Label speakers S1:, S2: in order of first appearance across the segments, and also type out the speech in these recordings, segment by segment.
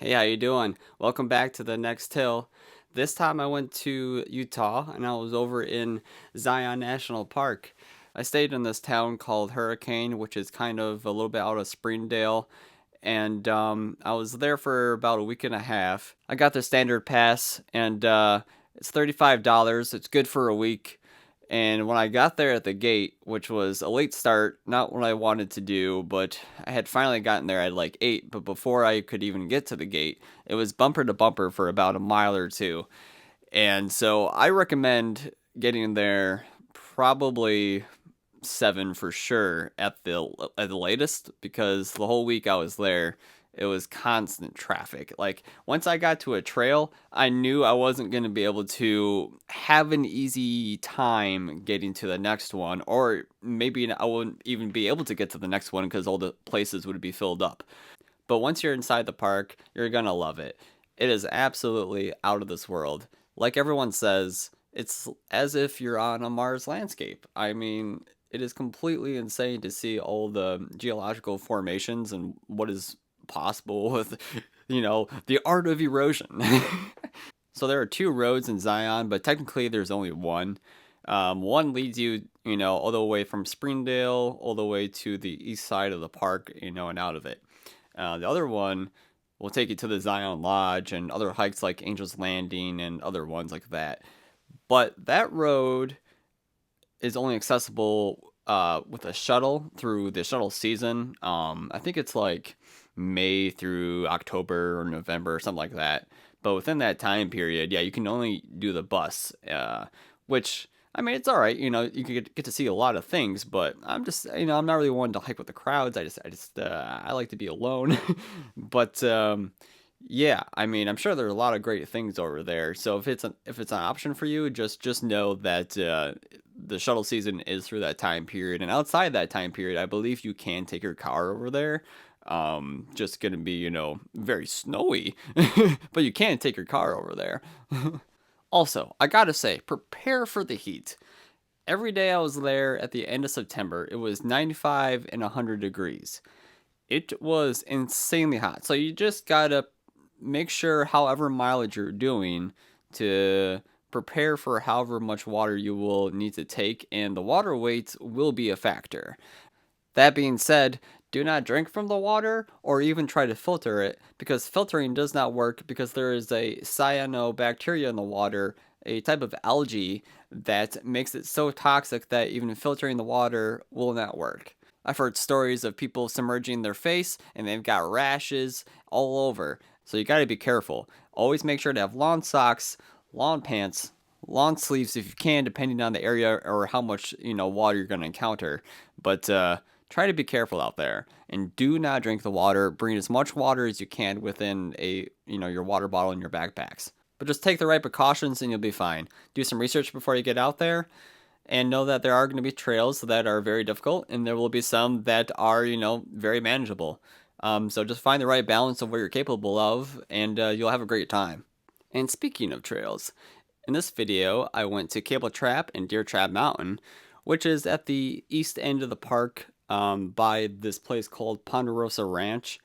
S1: Hey, how you doing? Welcome back to the next hill. This time I went to Utah and I was over in Zion National Park. I stayed in this town called Hurricane, which is kind of a little bit out of Springdale, and I was there for about a week and a half. I got the standard pass, and it's $35. It's good for a week. And when I got there at the gate, which was a late start, not what I wanted to do, but I had finally gotten there at like 8. But before I could even get to the gate, it was bumper to bumper for about a mile or two. And so I recommend getting there probably 7 for sure at the latest, because the whole week I was there, it was constant traffic. Like once I got to a trail, I knew I wasn't going to be able to have an easy time getting to the next one, or maybe I wouldn't even be able to get to the next one because all the places would be filled up. But once you're inside the park, you're going to love it. It is absolutely out of this world. Like everyone says, it's as if you're on a Mars landscape. I mean, it is completely insane to see all the geological formations and what is possible with, the art of erosion. So there are two roads in Zion, but technically there's only one. One leads you, all the way from Springdale all the way to the east side of the park, and out of it. The other one will take you to the Zion Lodge and other hikes like Angel's Landing and other ones like that. But that road is only accessible with a shuttle through the shuttle season. I think it's like May through October or November or something like that. But within that time period, yeah, you can only do the bus, which I mean, it's all right. You can get to see a lot of things, but I'm just, I'm not really one to hike with the crowds. I like to be alone. But yeah, I mean, I'm sure there are a lot of great things over there. So if it's an option for you, just know that the shuttle season is through that time period, and outside that time period, I believe you can take your car over there. Just gonna be very snowy, but you can take your car over there. Also, I gotta say, prepare for the heat. Every day I was there at the end of September, it was 95 and 100 degrees. It was insanely hot. So you just gotta make sure, however mileage you're doing, to prepare for however much water you will need to take, and the water weight will be a factor. That being said, do not drink from the water or even try to filter it, because filtering does not work, because there is a cyanobacteria in the water, a type of algae that makes it so toxic that even filtering the water will not work. I've heard stories of people submerging their face and they've got rashes all over. So you got to be careful. Always make sure to have lawn socks, lawn pants, lawn sleeves if you can, depending on the area or how much water you're going to encounter. But try to be careful out there, and do not drink the water. Bring as much water as you can within your water bottle in your backpacks. But just take the right precautions and you'll be fine. Do some research before you get out there, and know that there are going to be trails that are very difficult, and there will be some that are, very manageable. So just find the right balance of what you're capable of, and you'll have a great time. And speaking of trails, in this video, I went to Cable Trap and Deer Trap Mountain, which is at the east end of the park, by this place called Ponderosa Ranch.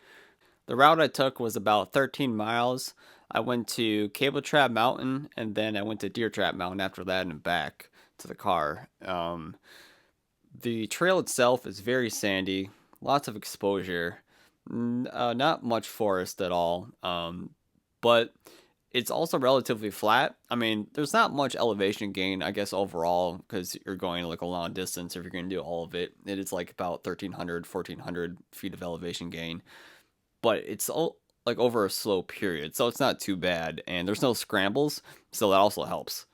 S1: The route I took was about 13 miles. I went to Cable Trap Mountain, and then I went to Deer Trap Mountain after that and back to the car. The trail itself is very sandy, lots of exposure, not much forest at all, but it's also relatively flat. I mean, there's not much elevation gain, I guess, overall, because you're going like a long distance. If you're going to do all of it, it is like about 1,300, 1,400 feet of elevation gain, but it's all like over a slow period, so it's not too bad. And there's no scrambles, so that also helps.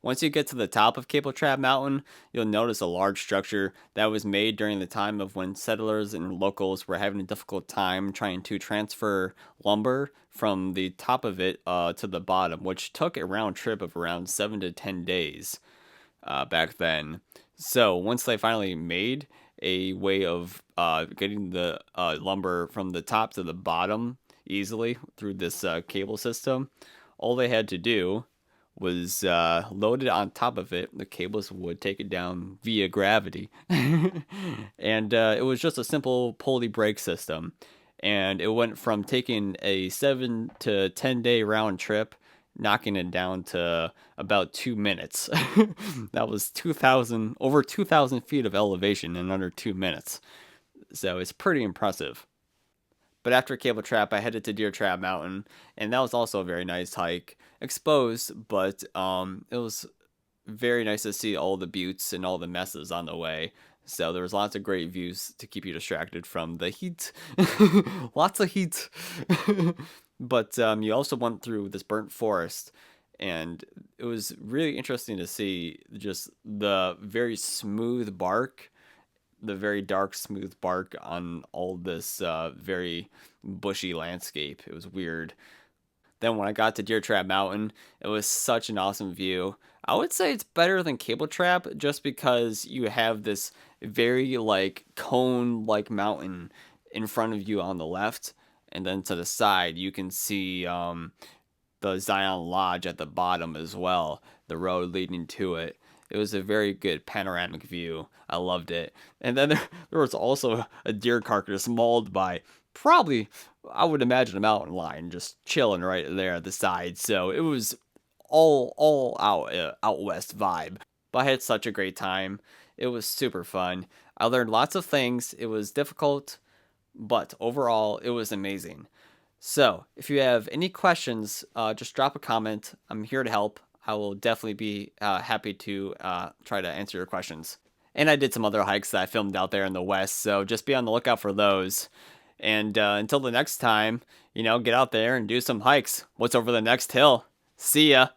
S1: Once you get to the top of Cable Trap Mountain, you'll notice a large structure that was made during the time of when settlers and locals were having a difficult time trying to transfer lumber from the top of it to the bottom, which took a round trip of around 7 to 10 days back then. So once they finally made a way of getting the lumber from the top to the bottom easily through this cable system, all they had to do was loaded on top of it. The cables would take it down via gravity. And it was just a simple pulley brake system. and it went from taking a 7 to 10 day round trip, knocking it down to about 2 minutes. That was 2,000 over 2,000 feet of elevation in under 2 minutes. So it's pretty impressive. But after Cable Trap, I headed to Deer Trap Mountain, and that was also a very nice hike. Exposed, but it was very nice to see all the buttes and all the messes on the way. So there was lots of great views to keep you distracted from the heat. Lots of heat. But you also went through this burnt forest, and it was really interesting to see just the very smooth bark, the very dark, smooth bark on all this very bushy landscape. It was weird. Then when I got to Deer Trap Mountain, it was such an awesome view. I would say it's better than Cable Trap just because you have this very like cone like mountain in front of you on the left, and then to the side you can see the Zion Lodge at the bottom as well, the road leading to it. It was a very good panoramic view. I loved it. And then there was also a deer carcass mauled by probably, I would imagine, a mountain lion just chilling right there at the side. So it was all out west vibe. But I had such a great time. It was super fun. I learned lots of things. It was difficult, but overall, it was amazing. So, if you have any questions, just drop a comment. I'm here to help. I will definitely be happy to try to answer your questions. And I did some other hikes that I filmed out there in the west, so just be on the lookout for those. And until the next time, get out there and do some hikes. What's over the next hill? See ya.